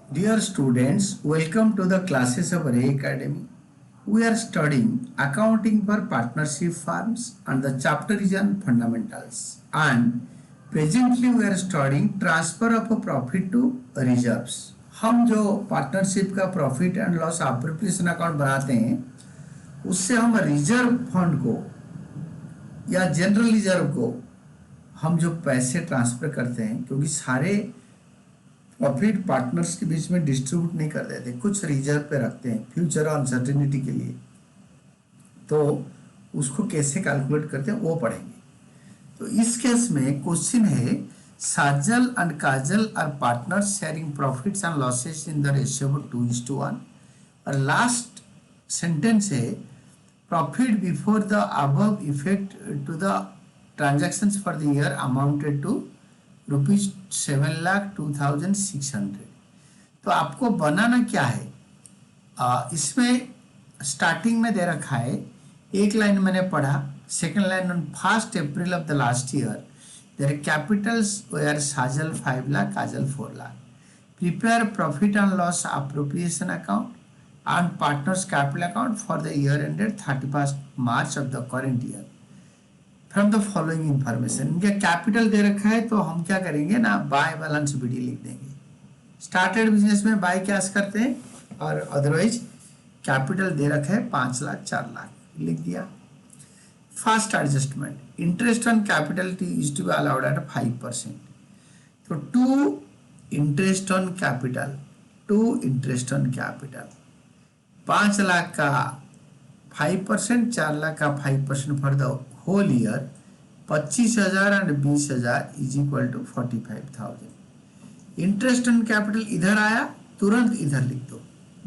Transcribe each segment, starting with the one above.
Dear students, welcome to the classes of Ray Academy. We are studying accounting for partnership firms and the chapter is on fundamentals. And presently we are studying transfer of a profit to reserves. हम जो partnership का profit and loss appropriation account बनाते हैं उससे हम reserve fund को या general reserve को हम जो पैसे ट्रांसफर करते हैं, क्योंकि सारे प्रॉफिट पार्टनर्स के बीच में डिस्ट्रीब्यूट नहीं कर देते, कुछ रिजर्व पे रखते हैं फ्यूचर अनसर्टेनिटी के लिए, तो उसको कैसे कैलकुलेट करते हैं वो पढ़ेंगे। तो इस केस में क्वेश्चन है Sajal and Kajal are partners sharing profits and losses in the ratio of 2:1 और लास्ट सेंटेंस है profit before the above effect to the transactions for the year amounted to ₹7,02,600। तो आपको बनाना क्या है, इसमें स्टार्टिंग में दे रखा है, एक लाइन मैंने पढ़ा, second line on 1 April of the last year their capitals were Sajal 5 lakh, Kajal 4 lakh. Prepare profit and loss appropriation account and partners capital account for the year ended 31 March of the current year from the following information. इनका capital दे रखा है तो हम क्या करेंगे ना, bye balance BD लिख देंगे। स्टार्टेड बिजनेस में बाय कैश करते हैं और अदरवाइज कैपिटल दे रखा है 5 लाख 4 लाख लिख दिया। First adjustment, interest on capital is to be allowed at 5%। तो to interest on capital 5 lakh का 5%, 4 लाख का 5% for the whole year 25,000 and 20,000 is equal to 45,000। Interest on capital इधर आया, तुरंत इधर लिख दो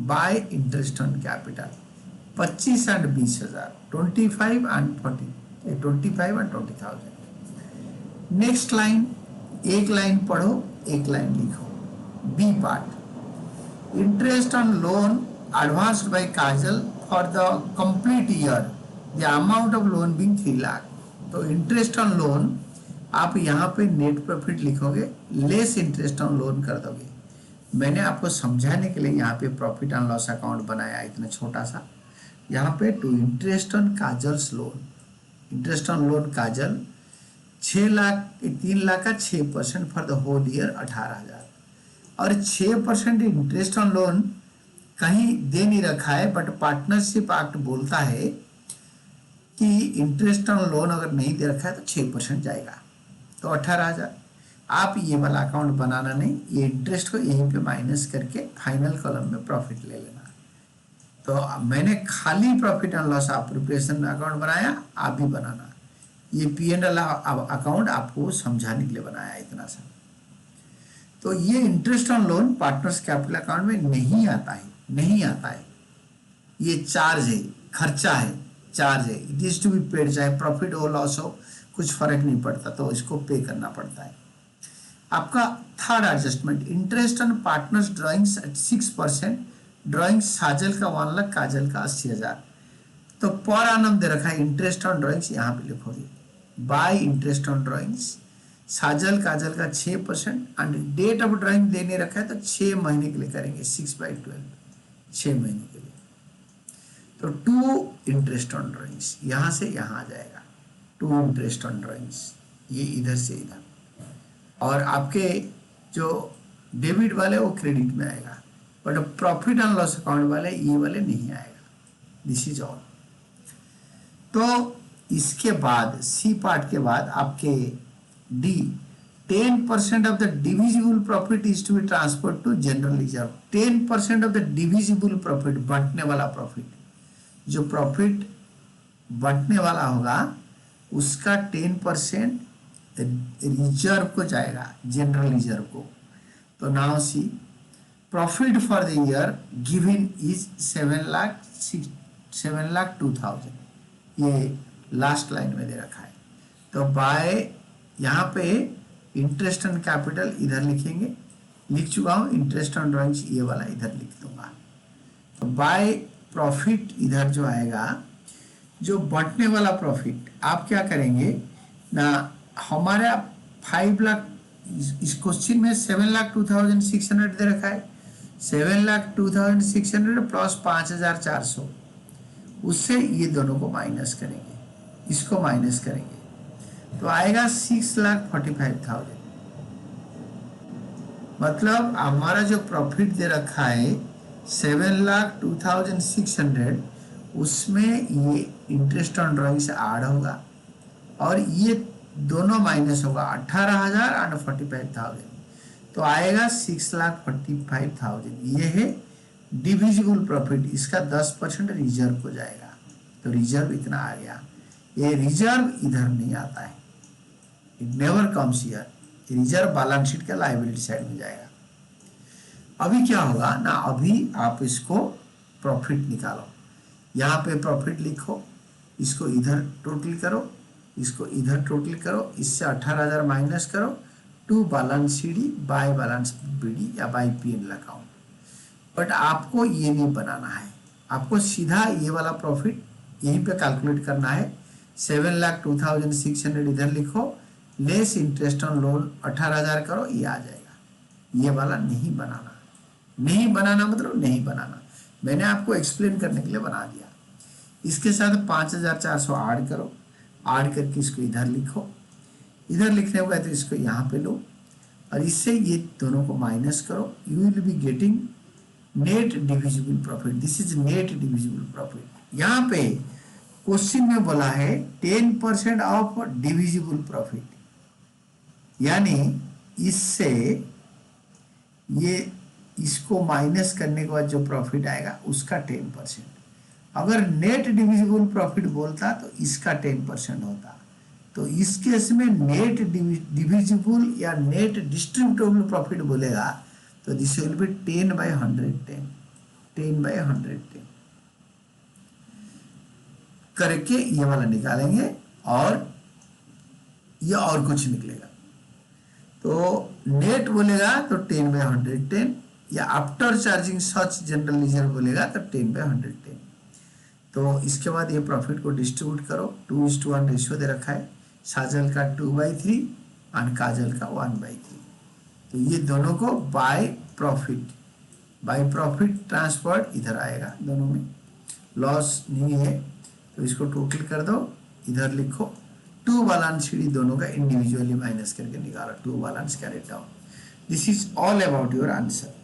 by interest on capital 25 and 20,000, 25 and 20,000। Next line, एक लाइन पढ़ो एक लाइन लिखो। B part, interest on loan advanced by Kajal for the complete year the amount of loan being 3 lakh. तो इंटरेस्ट ऑन लोन आप यहाँ पे नेट प्रॉफिट लिखोगे, less interest on loan कर दोगे। मैंने आपको समझाने के लिए यहाँ पे प्रॉफिट एंड लॉस अकाउंट बनाया इतना छोटा सा। यहाँ पे two interest on Kajal's loan, interest on loan Kajal 3 lakh का 6% फॉर द होल ईयर 18,000 और 6% इंटरेस्ट ऑन लोन कहीं दे नहीं रखा है, बट पार्टनरशिप एक्ट बोलता है कि इंटरेस्ट ऑन लोन अगर नहीं दे रखा है तो 6% जाएगा, तो 18,000। आप ये वाला अकाउंट बनाना नहीं, ये इंटरेस्ट को यहीं पे माइनस करके फाइनल कॉलम में प्रॉफिट ले लेना। तो मैंने खाली profit and loss appropriation account बनाया, आप भी बनाना। ये P&L अकाउंट आपको समझाने के लिए बनाया इतना सा। तो ये interest on loan partners capital account में नहीं आता है। ये चार्ज है, खर्चा है, चार्ज है, it is to be paid, चाहे प्रॉफिट हो लॉस हो कुछ फर्क नहीं पड़ता, तो इसको पे करना पड़ता है। आपका third adjustment, interest on partners drawings at 6%, drawings Sajal का 1 लाख, काजल का 80,000। तो पर आनम दे रखा है इंटरेस्ट ऑन ड्राइंग्स, यहाँ पे लिखोगे बाय इंटरेस्ट ऑन ड्राइंग्स साजल काजल का 6% एंड डेट ऑफ ड्राइंग देने रखा है तो 6 महीने के लिए करेंगे, 6/12 6 महीने के लिए। तो टू इंटरेस्ट ऑन ड्राइंग्स यहाँ से यहाँ आ जाएगा, टू इंटरेस्ट ऑन ड्राइंग्स, ये इधर से इधर, और आपके जो डेबिट वाले वो क्रेडिट में आएगा, but profit and loss account वाले ये वाले नहीं आएगा। This is all. तो इसके बाद सी पार्ट के बाद आपके D, 10% of the divisible profit is to be transfer to general reserve. 10% of the divisible profit, बंटने वाला प्रॉफिट, जो प्रॉफिट बंटने वाला होगा उसका 10% रिजर्व को जाएगा, जनरल रिजर्व को। तो now see profit for the year given is 7,02,000, ये लास्ट लाइन में दे रखा है। तो बाय यहाँ पे इंटरेस्ट ऑन कैपिटल इधर लिखेंगे, लिख चुका हूँ, इंटरेस्ट ऑन ड्राइंग्स ये वाला इधर लिख दूंगा। तो बाय प्रॉफिट इधर जो आएगा, जो बंटने वाला प्रॉफिट, आप क्या करेंगे ना, हमारा 5 लाख, इस क्वेश्चन में 7,02,600 दे रखा है, 7,02,600 प्लस 5,400, उससे ये दोनों को माइनस करेंगे, इसको माइनस करेंगे तो आएगा 6,45,000। मतलब हमारा जो प्रॉफिट दे रखा है 7,02,600, उसमें ये इंटरेस्ट ऑन ड्राइंग से ऐड होगा और ये दोनों माइनस होगा 18,000 और 45,000, तो आएगा 6,45,000। ये है डिविजिबल प्रॉफिट, इसका 10% रिजर्व हो जाएगा, तो रिजर्व इतना आ गया। ये रिजर्व इधर नहीं आता है, it never comes here. Reserve balance sheet के लायबिलिटी साइड में जाएगा। अभी क्या होगा ना, अभी आप इसको प्रॉफिट निकालो, यहाँ पे प्रॉफिट लिखो, इसको इधर टोटल करो, इसको इधर टोटल करो, इससे 18,000 माइनस करो to balance CD by balance BD या बाय पीएनएल अकाउंट। बट आपको ये नहीं बनाना है, आपको सीधा ये वाला प्रॉफिट यहीं पे कैलकुलेट करना है। 7,02,600 इधर लिखो, लेस इंटरेस्ट ऑन लोन 18,000 करो, ये आ जाएगा। ये वाला नहीं बनाना, नहीं बनाना मतलब नहीं बनाना, मैंने आपको एक्सप्लेन करने के लिए बना दिया। इसके साथ 5,400 ऐड करो, ऐड करके इसको इधर लिखो, इधर लिखने होगा तो इसको यहाँ पे लो और इससे ये दोनों को माइनस करो, you will be getting net divisible profit. This is net divisible profit. यहाँ पे क्वेश्चन में बोला है 10% ऑफ डिविजिबल प्रॉफिट, यानी इससे ये इसको माइनस करने के बाद जो प्रॉफिट आएगा उसका 10%। अगर नेट डिविजिबल प्रॉफिट बोलता तो इसका 10% होता, तो इस केस में नेट डिविजिबल या नेट डिस्ट्रीब्यूटेबल प्रॉफिट बोलेगा तो दिस विल बी 10/110, 10/110 करके ये वाला निकालेंगे और ये और कुछ निकलेगा। तो नेट बोलेगा तो 10/110, या after charging such general ledger बोलेगा तो 10/110। तो इसके बाद ये प्रॉफिट को डिस्ट्रीब्यूट करो, 2:1 रेशियो दे रखा है, साजल का 2/3 और काजल का 1/3। तो ये दोनों को बाय प्रॉफिट ट्रांसफर इधर आएगा, दोनों में लॉस नहीं है तो इसको टोटल कर दो, इधर लिखो, टू बैलेंस शीट दोनों का इंडिविजुअली माइनस करके निकालो, to balance carried down. This is all about your answer.